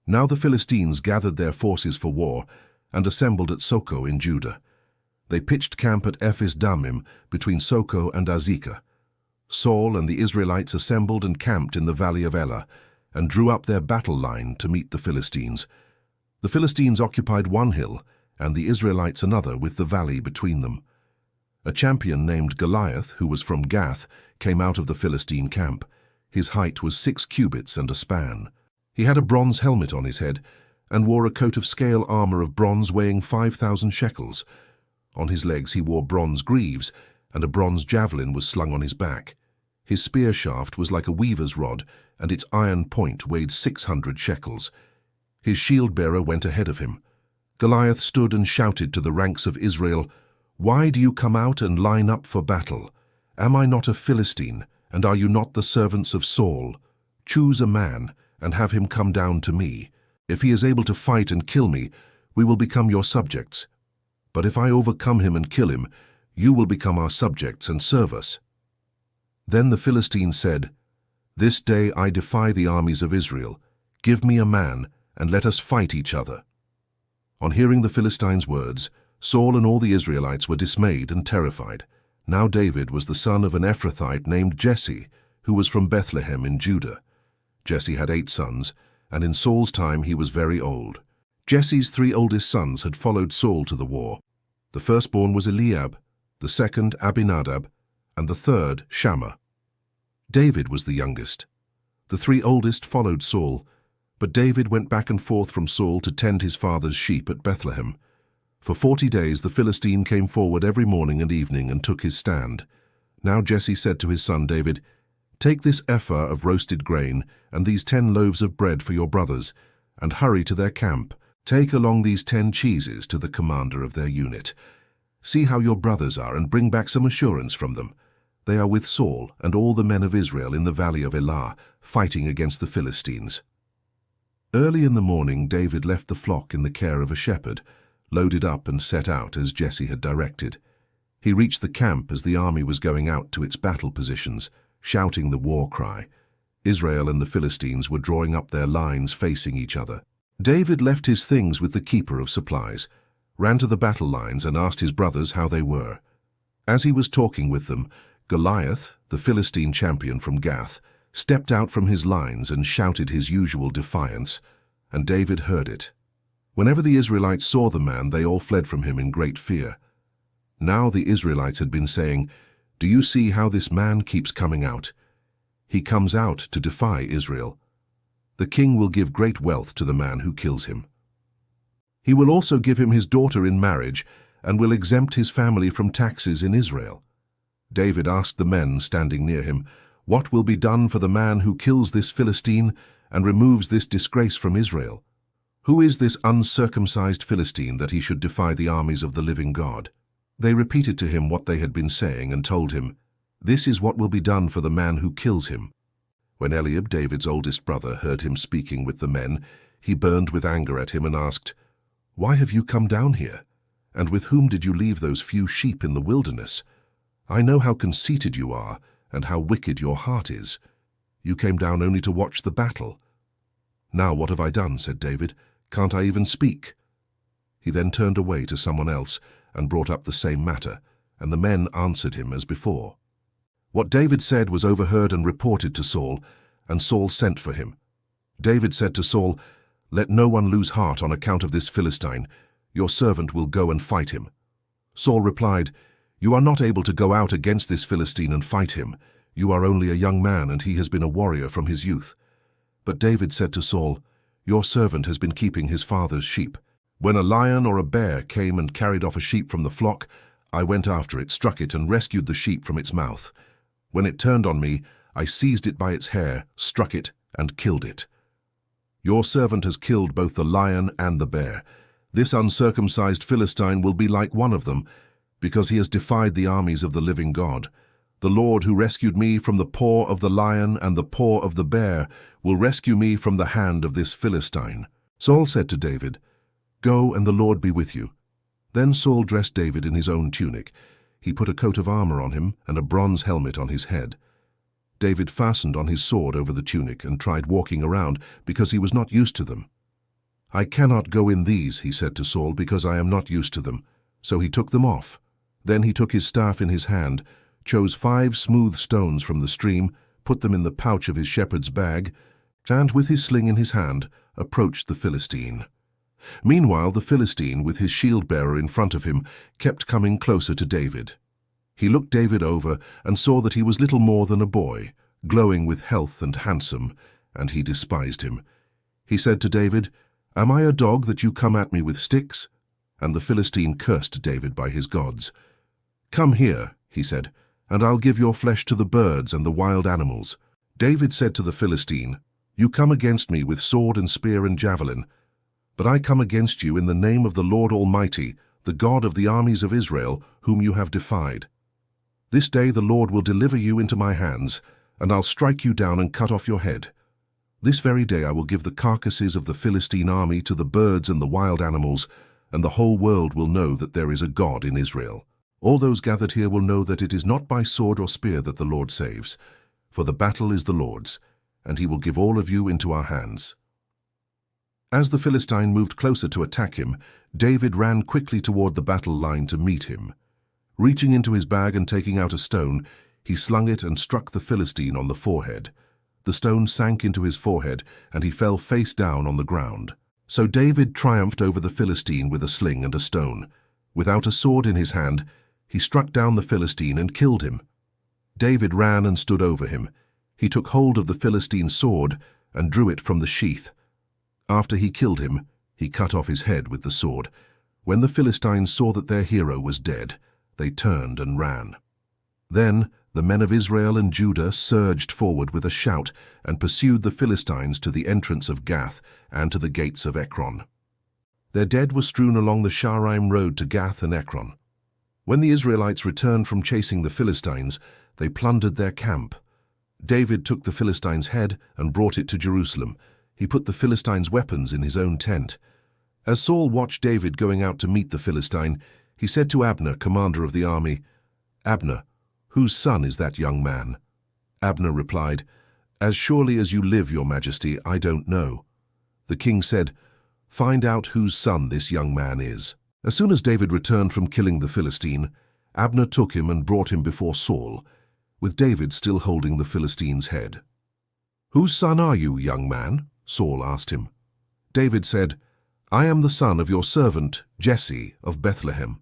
Now the Philistines gathered their forces for war and assembled at Soko in Judah. They pitched camp at Ephes-dammim between Soko and Azekah. Saul and the Israelites assembled and camped in the valley of Elah and drew up their battle line to meet the Philistines. The Philistines occupied one hill and the Israelites another with the valley between them. A champion named Goliath, who was from Gath, came out of the Philistine camp. His height was 6 cubits and a span. He had a bronze helmet on his head and wore a coat of scale armor of bronze weighing 5,000 shekels. On his legs he wore bronze greaves, and a bronze javelin was slung on his back. His spear shaft was like a weaver's rod, and its iron point weighed 600 shekels. His shield-bearer went ahead of him. Goliath stood and shouted to the ranks of Israel, "Why do you come out and line up for battle? Am I not a Philistine, and are you not the servants of Saul? Choose a man, and have him come down to me. If he is able to fight and kill me, we will become your subjects. But if I overcome him and kill him, you will become our subjects and serve us." Then the Philistine said, "This day I defy the armies of Israel. Give me a man, and let us fight each other." On hearing the Philistines' words, Saul and all the Israelites were dismayed and terrified. Now David was the son of an Ephrathite named Jesse, who was from Bethlehem in Judah. Jesse had 8 sons, and in Saul's time he was very old. Jesse's 3 oldest sons had followed Saul to the war. The firstborn was Eliab, the second Abinadab, and the third Shammah. David was the youngest. The 3 oldest followed Saul, but David went back and forth from Saul to tend his father's sheep at Bethlehem. For 40 days the Philistine came forward every morning and evening and took his stand. Now Jesse said to his son David, "Take this ephah of roasted grain and these 10 loaves of bread for your brothers, and hurry to their camp. Take along these 10 cheeses to the commander of their unit. See how your brothers are and bring back some assurance from them. They are with Saul and all the men of Israel in the valley of Elah, fighting against the Philistines." Early in the morning David left the flock in the care of a shepherd, loaded up and set out as Jesse had directed. He reached the camp as the army was going out to its battle positions, shouting the war cry. Israel and the Philistines were drawing up their lines facing each other. David left his things with the keeper of supplies, ran to the battle lines and asked his brothers how they were. As he was talking with them, Goliath, the Philistine champion from Gath, stepped out from his lines and shouted his usual defiance, and David heard it. Whenever the Israelites saw the man, they all fled from him in great fear. Now the Israelites had been saying, "Do you see how this man keeps coming out? He comes out to defy Israel. The king will give great wealth to the man who kills him. He will also give him his daughter in marriage and will exempt his family from taxes in Israel." David asked the men standing near him, "What will be done for the man who kills this Philistine and removes this disgrace from Israel? Who is this uncircumcised Philistine that he should defy the armies of the living God?" They repeated to him what they had been saying and told him, "This is what will be done for the man who kills him." When Eliab, David's oldest brother, heard him speaking with the men, he burned with anger at him and asked, "Why have you come down here? And with whom did you leave those few sheep in the wilderness? I know how conceited you are and how wicked your heart is. You came down only to watch the battle." "Now what have I done?" said David. "Can't I even speak?" He then turned away to someone else and brought up the same matter, and the men answered him as before. What David said was overheard and reported to Saul, and Saul sent for him. David said to Saul, "Let no one lose heart on account of this Philistine. Your servant will go and fight him." Saul replied, "You are not able to go out against this Philistine and fight him. You are only a young man, and he has been a warrior from his youth." But David said to Saul, "Your servant has been keeping his father's sheep. When a lion or a bear came and carried off a sheep from the flock, I went after it, struck it, and rescued the sheep from its mouth. When it turned on me, I seized it by its hair, struck it, and killed it. Your servant has killed both the lion and the bear. This uncircumcised Philistine will be like one of them, because he has defied the armies of the living God. The Lord who rescued me from the paw of the lion and the paw of the bear will rescue me from the hand of this Philistine." Saul said to David, "Go, and the Lord be with you." Then Saul dressed David in his own tunic. He put a coat of armor on him and a bronze helmet on his head. David fastened on his sword over the tunic and tried walking around because he was not used to them. "I cannot go in these," he said to Saul, "because I am not used to them." So he took them off. Then he took his staff in his hand, chose 5 smooth stones from the stream, put them in the pouch of his shepherd's bag, and with his sling in his hand, approached the Philistine. Meanwhile, the Philistine, with his shield-bearer in front of him, kept coming closer to David. He looked David over and saw that he was little more than a boy, glowing with health and handsome, and he despised him. He said to David, "Am I a dog that you come at me with sticks?" And the Philistine cursed David by his gods. "Come here," he said, "and I'll give your flesh to the birds and the wild animals." David said to the Philistine, "You come against me with sword and spear and javelin, but I come against you in the name of the Lord Almighty, the God of the armies of Israel, whom you have defied. This day the Lord will deliver you into my hands, and I'll strike you down and cut off your head. This very day I will give the carcasses of the Philistine army to the birds and the wild animals, and the whole world will know that there is a God in Israel. All those gathered here will know that it is not by sword or spear that the Lord saves, for the battle is the Lord's, and he will give all of you into our hands." As the Philistine moved closer to attack him, David ran quickly toward the battle line to meet him. Reaching into his bag and taking out a stone, he slung it and struck the Philistine on the forehead. The stone sank into his forehead, and he fell face down on the ground. So David triumphed over the Philistine with a sling and a stone. Without a sword in his hand, he struck down the Philistine and killed him. David ran and stood over him. He took hold of the Philistine's sword and drew it from the sheath. After he killed him, he cut off his head with the sword. When the Philistines saw that their hero was dead, they turned and ran. Then the men of Israel and Judah surged forward with a shout and pursued the Philistines to the entrance of Gath and to the gates of Ekron. Their dead were strewn along the Sharaim road to Gath and Ekron. When the Israelites returned from chasing the Philistines, they plundered their camp. David took the Philistine's head and brought it to Jerusalem. He put the Philistine's weapons in his own tent. As Saul watched David going out to meet the Philistine, he said to Abner, commander of the army, "Abner, whose son is that young man?" Abner replied, "As surely as you live, your majesty, I don't know." The king said, "Find out whose son this young man is." As soon as David returned from killing the Philistine, Abner took him and brought him before Saul, with David still holding the Philistine's head. "Whose son are you, young man?" Saul asked him. David said, "I am the son of your servant Jesse of Bethlehem."